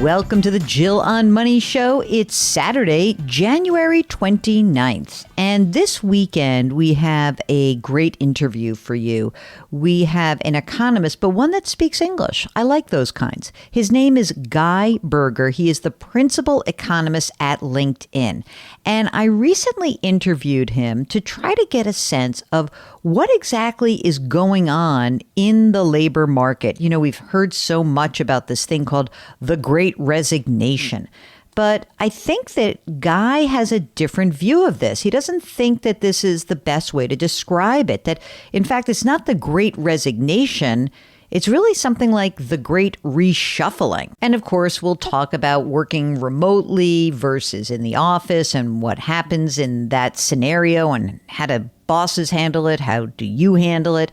Welcome to the Jill on Money Show. It's Saturday, January 29th. And this weekend, we have a great interview for you. We have an economist, but one that speaks English. I like those kinds. His name is Guy Berger. He is the principal economist at LinkedIn. And I recently interviewed him to try to get a sense of what exactly is going on in the labor market. You know, we've heard so much about this thing called the Great Resignation. But I think that Guy has a different view of this. He doesn't think that this is the best way to describe it, that in fact, it's not the Great Resignation. It's really something like the Great Reshuffling. And of course, we'll talk about working remotely versus in the office and what happens in that scenario and how do bosses handle it? How do you handle it?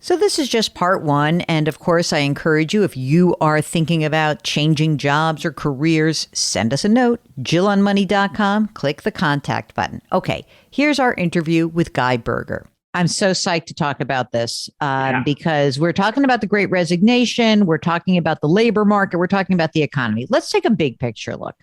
So this is just part one. And of course, I encourage you, if you are thinking about changing jobs or careers, send us a note, jillonmoney.com, click the contact button. Okay, here's our interview with Guy Berger. I'm so psyched to talk about this because we're talking about the Great Resignation. We're talking about the labor market. We're talking about the economy. Let's take a big picture look.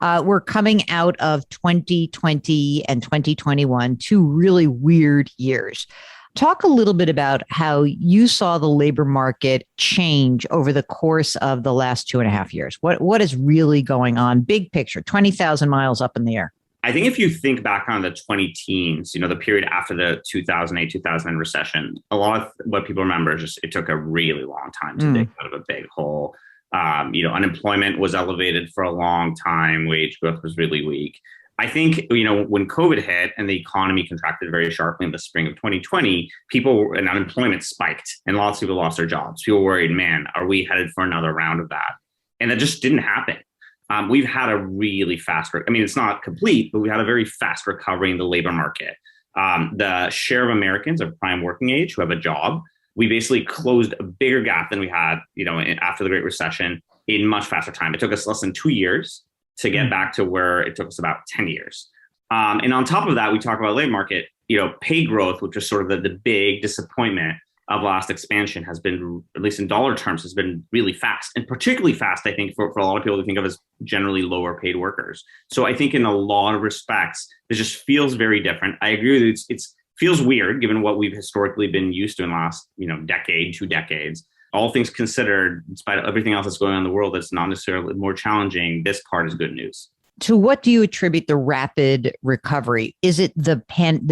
We're coming out of 2020 and 2021, two really weird years. Talk a little bit about how you saw the labor market change over the course of the last 2.5 years. What is really going on? Big picture, 20,000 miles up in the air. I think if you think back on the 2010s, the period after the 2008, 2000 recession, a lot of what people remember is just it took a really long time to dig out of a big hole. Unemployment was elevated for a long time. Wage growth was really weak. I think, when COVID hit and the economy contracted very sharply in the spring of 2020, and unemployment spiked and lots of people lost their jobs. People worried, man, are we headed for another round of that? And that just didn't happen. We've had a really fast, it's not complete, but we had a very fast recovery in the labor market. The share of Americans of prime working age who have a job, we basically closed a bigger gap than we had, after the Great Recession in much faster time. It took us less than 2 years to get back to where it took us about 10 years. And on top of that, we talk about labor market, pay growth, which is sort of the big disappointment of last expansion has been, at least in dollar terms, has been really fast, and particularly fast, I think, for a lot of people to think of as generally lower paid workers. So I think in a lot of respects, it just feels very different. I agree with you. It feels weird given what we've historically been used to in the last, decade, 2 decades. All things considered, despite everything else that's going on in the world that's not necessarily more challenging, this part is good news. To what do you attribute the rapid recovery? Is it the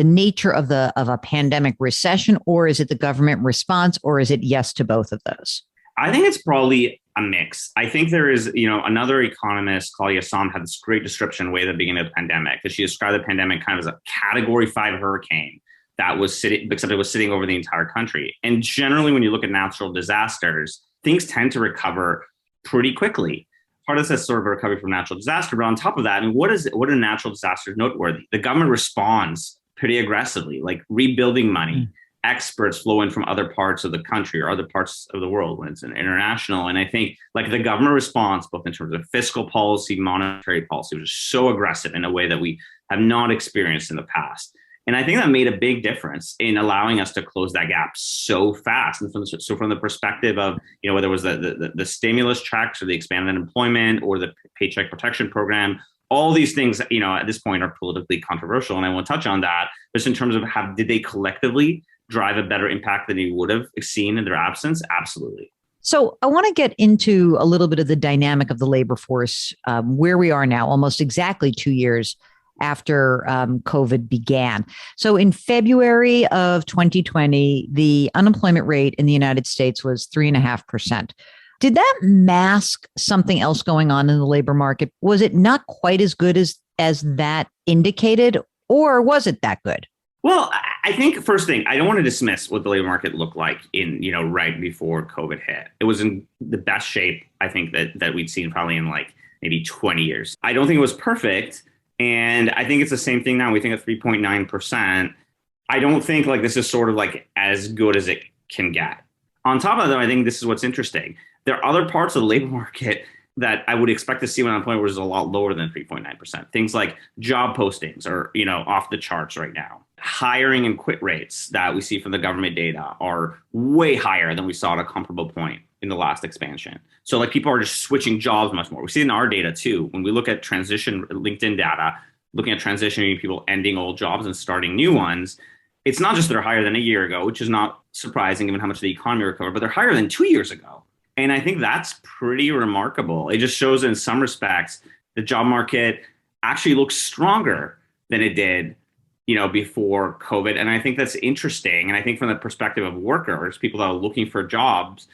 nature of a pandemic recession, or is it the government response, or is it yes to both of those? I think it's probably a mix. I think there is, another economist, Claudia Som, had this great description way at the beginning of the pandemic, that she described the pandemic kind of as a Category 5 hurricane that was except it was sitting over the entire country. And generally, when you look at natural disasters, things tend to recover pretty quickly. Part of this is sort of a recovery from natural disaster. But on top of that, what are natural disasters noteworthy? The government responds pretty aggressively, like rebuilding money. Experts flow in from other parts of the country or other parts of the world when it's an international. And I think like the government response, both in terms of fiscal policy, monetary policy, was just so aggressive in a way that we have not experienced in the past. And I think that made a big difference in allowing us to close that gap so fast. And from the perspective of, whether it was the stimulus checks or the expanded unemployment or the Paycheck Protection Program, all these things, at this point are politically controversial. And I won't touch on that. Just in terms of did they collectively drive a better impact than you would have seen in their absence? Absolutely. So I want to get into a little bit of the dynamic of the labor force, where we are now, almost exactly 2 years after COVID began. So in February of 2020, the unemployment rate in the United States was 3.5%. Did that mask something else going on in the labor market? Was it not quite as good as that indicated, or was it that good? Well, I think first thing, I don't want to dismiss what the labor market looked like in, right before COVID hit. It was in the best shape, I think, that we'd seen probably in like maybe 20 years. I don't think it was perfect. And I think it's the same thing now. We think at 3.9%. I don't think like this is sort of like as good as it can get. On top of that, I think this is what's interesting. There are other parts of the labor market that I would expect to see when unemployment was a lot lower than 3.9%. Things like job postings are, off the charts right now. Hiring and quit rates that we see from the government data are way higher than we saw at a comparable point in the last expansion. So like people are just switching jobs much more. We see it in our data too. When we look at transition LinkedIn data, looking at transitioning people ending old jobs and starting new ones, it's not just they're higher than a year ago, which is not surprising given how much the economy recovered, but they're higher than 2 years ago. And I think that's pretty remarkable. It just shows in some respects the job market actually looks stronger than it did, before COVID. And I think that's interesting. And I think from the perspective of workers, people that are looking for jobs,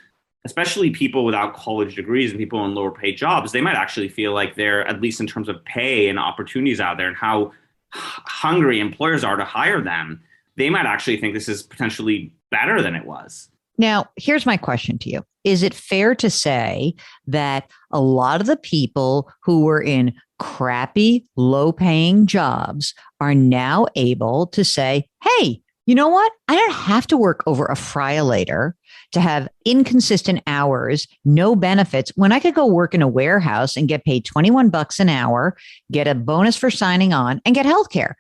especially people without college degrees and people in lower paid jobs, they might actually feel like they're, at least in terms of pay and opportunities out there and how hungry employers are to hire them, they might actually think this is potentially better than it was. Now, here's my question to you. Is it fair to say that a lot of the people who were in crappy, low-paying jobs are now able to say, hey, you know what? I don't have to work over a fry-a-later to have inconsistent hours, no benefits, when I could go work in a warehouse and get paid $21 an hour, get a bonus for signing on, and get healthcare.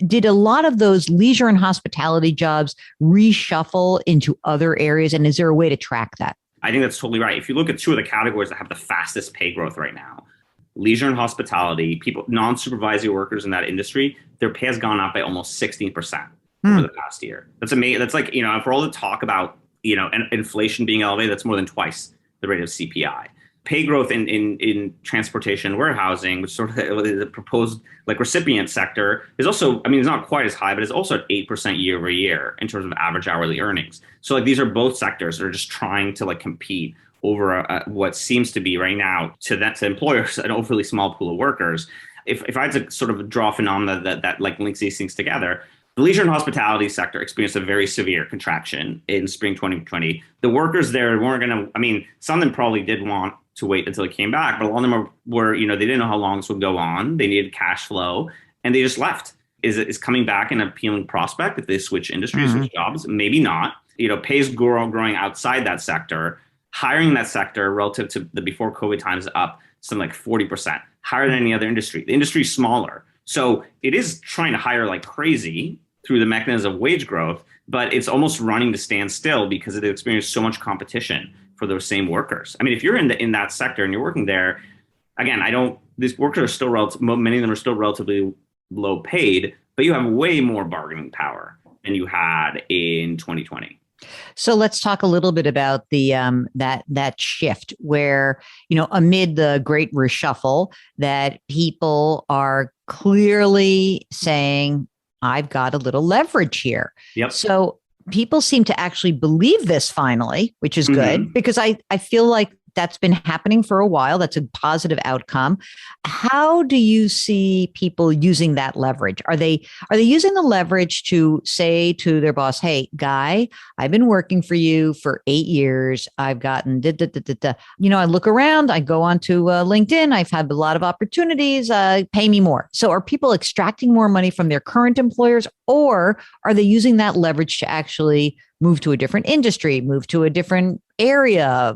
Did a lot of those leisure and hospitality jobs reshuffle into other areas? And is there a way to track that? I think that's totally right. If you look at two of the categories that have the fastest pay growth right now, leisure and hospitality, people, non-supervisory workers in that industry, their pay has gone up by almost 16% over the past year. That's amazing. That's like, for all the talk about, inflation being elevated, that's more than twice the rate of CPI. Pay growth in transportation and warehousing, which sort of the proposed like recipient sector, is also, it's not quite as high, but it's also at 8% year over year in terms of average hourly earnings. So like these are both sectors that are just trying to like compete over what seems to be right now to employers an overly small pool of workers. If I had to sort of draw a phenomena that like links these things together, the leisure and hospitality sector experienced a very severe contraction in spring 2020. The workers there weren't going to, some of them probably did want to wait until it came back, but a lot of them were they didn't know how long this would go on. They needed cash flow and they just left. Is coming back an appealing prospect if they switch industries, switch jobs? Maybe not. Pays growing outside that sector. Hiring in that sector relative to the before COVID times is up something like 40%, higher than any other industry. The industry is smaller. So it is trying to hire like crazy through the mechanism of wage growth, but it's almost running to stand still because it experienced so much competition for those same workers. If you're in that sector and you're working there, again, these workers are still many of them are still relatively low paid, but you have way more bargaining power than you had in 2020. So let's talk a little bit about the that shift where, amid the great reshuffle, that people are clearly saying, I've got a little leverage here. Yep. So people seem to actually believe this finally, which is good because I feel like that's been happening for a while. That's a positive outcome. How do you see people using that leverage? Are they using the leverage to say to their boss, hey, Guy, I've been working for you for 8 years. I've gotten, I look around, I go onto LinkedIn. I've had a lot of opportunities. Pay me more. So are people extracting more money from their current employers, or are they using that leverage to actually move to a different industry, move to a different area,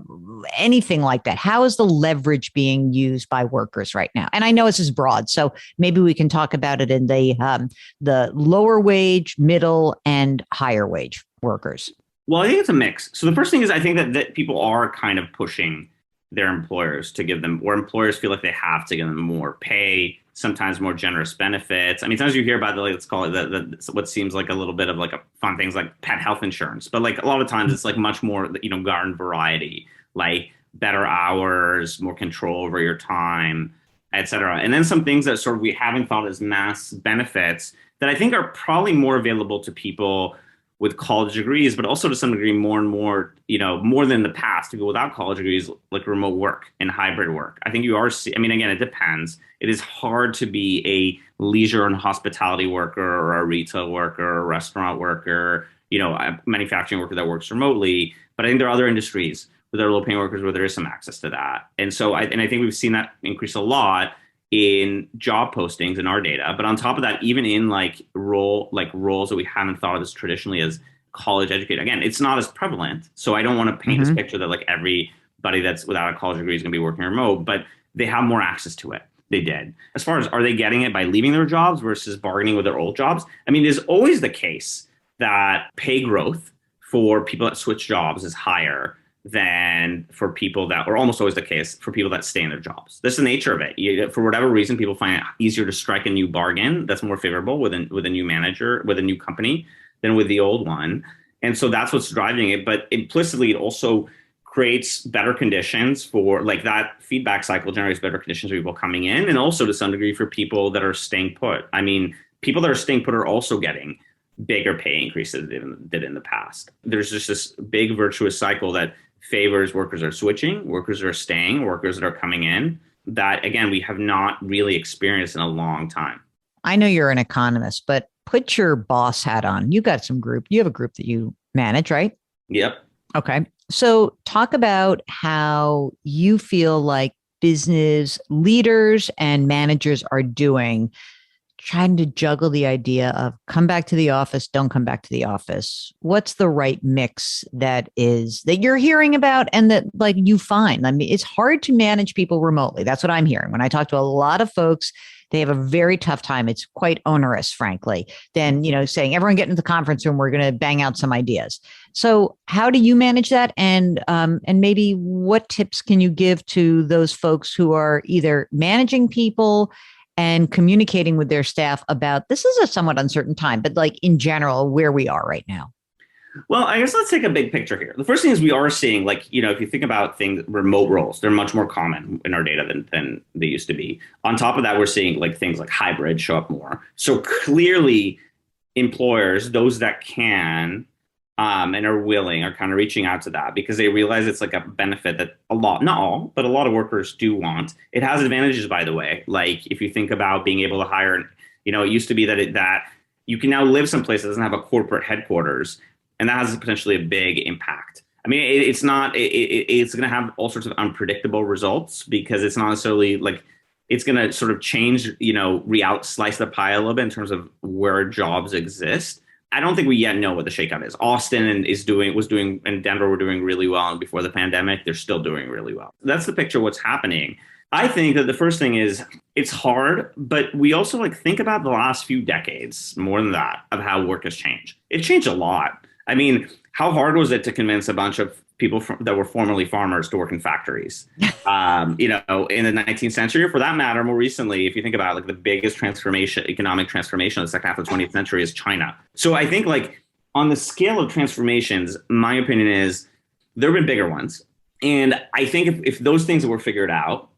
anything like that? How is the leverage being used by workers right now? And I know this is broad, so maybe we can talk about it in the lower wage, middle, and higher wage workers. Well, I think it's a mix. So the first thing is I think that people are kind of pushing their employers to give them, or employers feel like they have to give them more pay, sometimes more generous benefits. Sometimes you hear about let's call it what seems like a little bit of like a fun things like pet health insurance, but like a lot of times it's like much more, garden variety, like better hours, more control over your time, et cetera. And then some things that sort of we haven't thought as mass benefits that I think are probably more available to people with college degrees, but also to some degree more and more, more than the past, people without college degrees, like remote work and hybrid work. I think you are, again, it depends. It is hard to be a leisure and hospitality worker or a retail worker or a restaurant worker, a manufacturing worker that works remotely. But I think there are other industries where there are low-paying workers where there is some access to that. And so I think we've seen that increase a lot in job postings in our data. But on top of that, even in roles that we haven't thought of as traditionally as college educated, again, it's not as prevalent. So I don't want to paint this picture that everybody that's without a college degree is going to be working remote, but they have more access to it. They did. As far as are they getting it by leaving their jobs versus bargaining with their old jobs? There's always the case that pay growth for people that switch jobs is higher than for people that, or almost always the case, for people that stay in their jobs. That's the nature of it. For whatever reason, people find it easier to strike a new bargain that's more favorable with a new manager, with a new company than with the old one. And so that's what's driving it. But implicitly, it also creates better conditions for, like, that feedback cycle generates better conditions for people coming in, and also to some degree for people that are staying put. I mean, people that are staying put are also getting bigger pay increases than did in the past. There's just this big virtuous cycle that favors workers are switching, workers are staying, workers that are coming in, that, again, we have not really experienced in a long time. I know you're an economist, but put your boss hat on. You have a group that you manage, right? Yep. Okay. So talk about how you feel like business leaders and managers are doing, trying to juggle the idea of come back to the office, don't come back to the office. What's the right mix that you're hearing about and that, like, you find? I mean, it's hard to manage people remotely. That's what I'm hearing. When I talk to a lot of folks, they have a very tough time. It's quite onerous, frankly, than, saying everyone get into the conference room, we're going to bang out some ideas. So how do you manage that? And maybe what tips can you give to those folks who are either managing people and communicating with their staff about, this is a somewhat uncertain time, but like in general, where we are right now? Well, I guess let's take a big picture here. The first thing is we are seeing, like, if you think about things, remote roles, they're much more common in our data than they used to be. On top of that, we're seeing like things like hybrid show up more. So clearly employers, those that can and are willing, are kind of reaching out to that because they realize it's like a benefit that not all, but a lot of workers do want. It has advantages, by the way. Like if you think about being able to hire, it used to be that you can now live someplace that doesn't have a corporate headquarters, and that has potentially a big impact. I mean, it's going to have all sorts of unpredictable results because it's not necessarily like it's going to sort of change, slice the pie a little bit in terms of where jobs exist. I don't think we yet know what the shakeout is. Austin was doing, and Denver were doing really well. And before the pandemic, they're still doing really well. That's the picture of what's happening. I think that the first thing is it's hard, but we also think about the last few decades, more than that, of how work has changed. It changed a lot. I mean, how hard was it to convince a bunch of people that were formerly farmers to work in factories, in the 19th century, or for that matter, more recently, if you think about the biggest economic transformation of the second half of the 20th century is China. So I think on the scale of transformations, my opinion is there have been bigger ones. And I think if those things were figured out,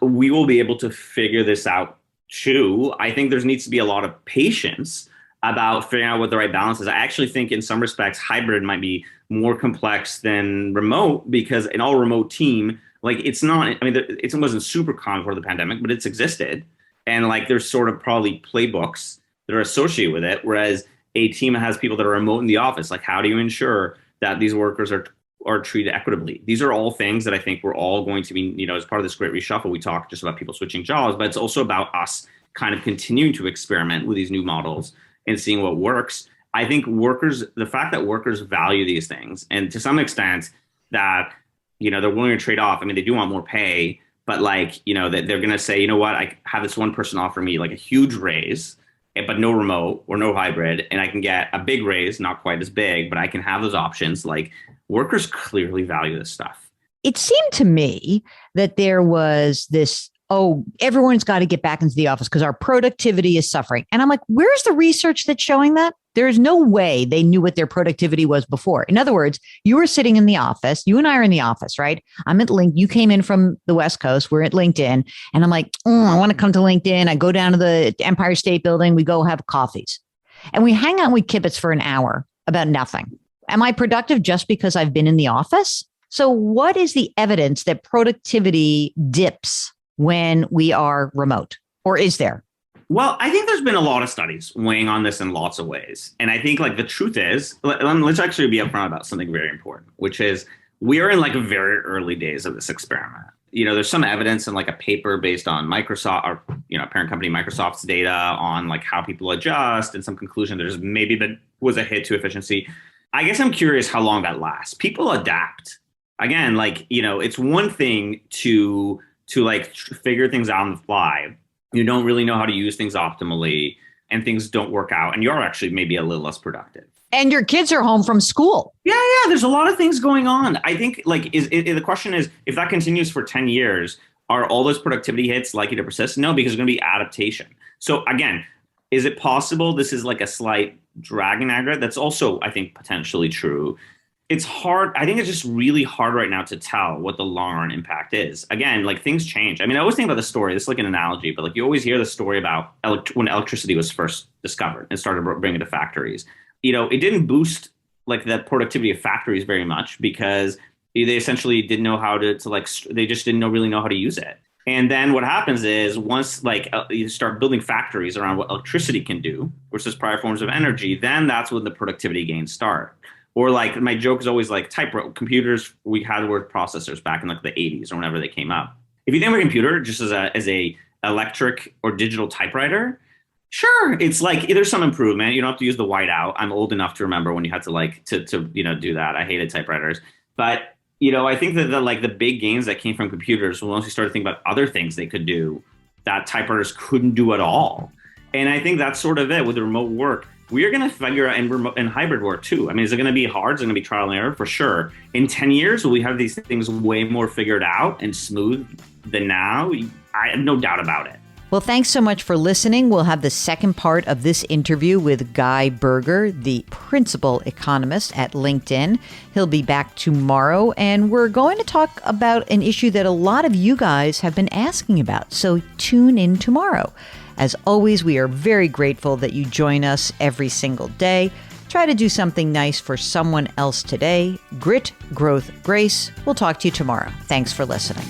we will be able to figure this out too. I think there needs to be a lot of patience about figuring out what the right balance is. I actually think in some respects, hybrid might be more complex than remote because an all remote team, it's not, I mean, it wasn't super common before the pandemic, but it's existed. And there's sort of probably playbooks that are associated with it. Whereas a team that has people that are remote in the office, how do you ensure that these workers are treated equitably? These are all things that I think we're all going to be, as part of this great reshuffle, we talk just about people switching jobs, but it's also about us kind of continuing to experiment with these new models and seeing what works. I think the fact that workers value these things, and to some extent that, they're willing to trade off. I mean, they do want more pay, but that they're going to say, you know what, I have this one person offer me a huge raise, but no remote or no hybrid, and I can get a big raise, not quite as big, but I can have those options. Workers clearly value this stuff. It seemed to me that there was this, everyone's got to get back into the office because our productivity is suffering. And I'm like, where's the research that's showing that? There is no way they knew what their productivity was before. In other words, you were sitting in the office. You and I are in the office, right? I'm at LinkedIn. You came in from the West Coast. We're at LinkedIn. And I'm like, I want to come to LinkedIn. I go down to the Empire State Building. We go have coffees. And we hang out with kibitz for an hour about nothing. Am I productive just because I've been in the office? So what is the evidence that productivity dips when we are remote, or is there? Well, I think there's been a lot of studies weighing on this in lots of ways. And I think the truth is, let's actually be upfront about something very important, which is we are in very early days of this experiment. There's some evidence in a paper based on Microsoft or, parent company Microsoft's data on how people adjust, and some conclusion there's maybe that was a hit to efficiency. I guess I'm curious how long that lasts. People adapt. Again, it's one thing to figure things out on the fly. You don't really know how to use things optimally, and things don't work out, and you're actually maybe a little less productive. And your kids are home from school. Yeah. There's a lot of things going on. I think the question is, if that continues for 10 years, are all those productivity hits likely to persist? No, because there's going to be adaptation. So again, is it possible this is like a slight drag in aggregate? That's also, I think, potentially true. It's hard. I think it's just really hard right now to tell what the long run impact is. Again, like things change. I mean, I always think about the story. This is like an analogy, but like you always hear the story about when electricity was first discovered and started bringing it to factories. It didn't boost like the productivity of factories very much because they essentially didn't know how to they just didn't really know how to use it. And then what happens is once you start building factories around what electricity can do versus prior forms of energy, then that's when the productivity gains start. Or like my joke is always like computers, we had word processors back in like the 80s or whenever they came up. If you think of a computer just as a electric or digital typewriter, sure, it's like there's some improvement. You don't have to use the whiteout. I'm old enough to remember when you had to do that. I hated typewriters. But I think that the big gains that came from computers, once we started thinking about other things they could do that typewriters couldn't do at all. And I think that's sort of it with remote work. We are going to figure out and hybrid work too. I mean, is it going to be hard? Is it going to be trial and error? For sure. In 10 years, will we have these things way more figured out and smooth than now? I have no doubt about it. Well, thanks so much for listening. We'll have the second part of this interview with Guy Berger, the principal economist at LinkedIn. He'll be back tomorrow, and we're going to talk about an issue that a lot of you guys have been asking about. So tune in tomorrow. As always, we are very grateful that you join us every single day. Try to do something nice for someone else today. Grit, growth, grace. We'll talk to you tomorrow. Thanks for listening.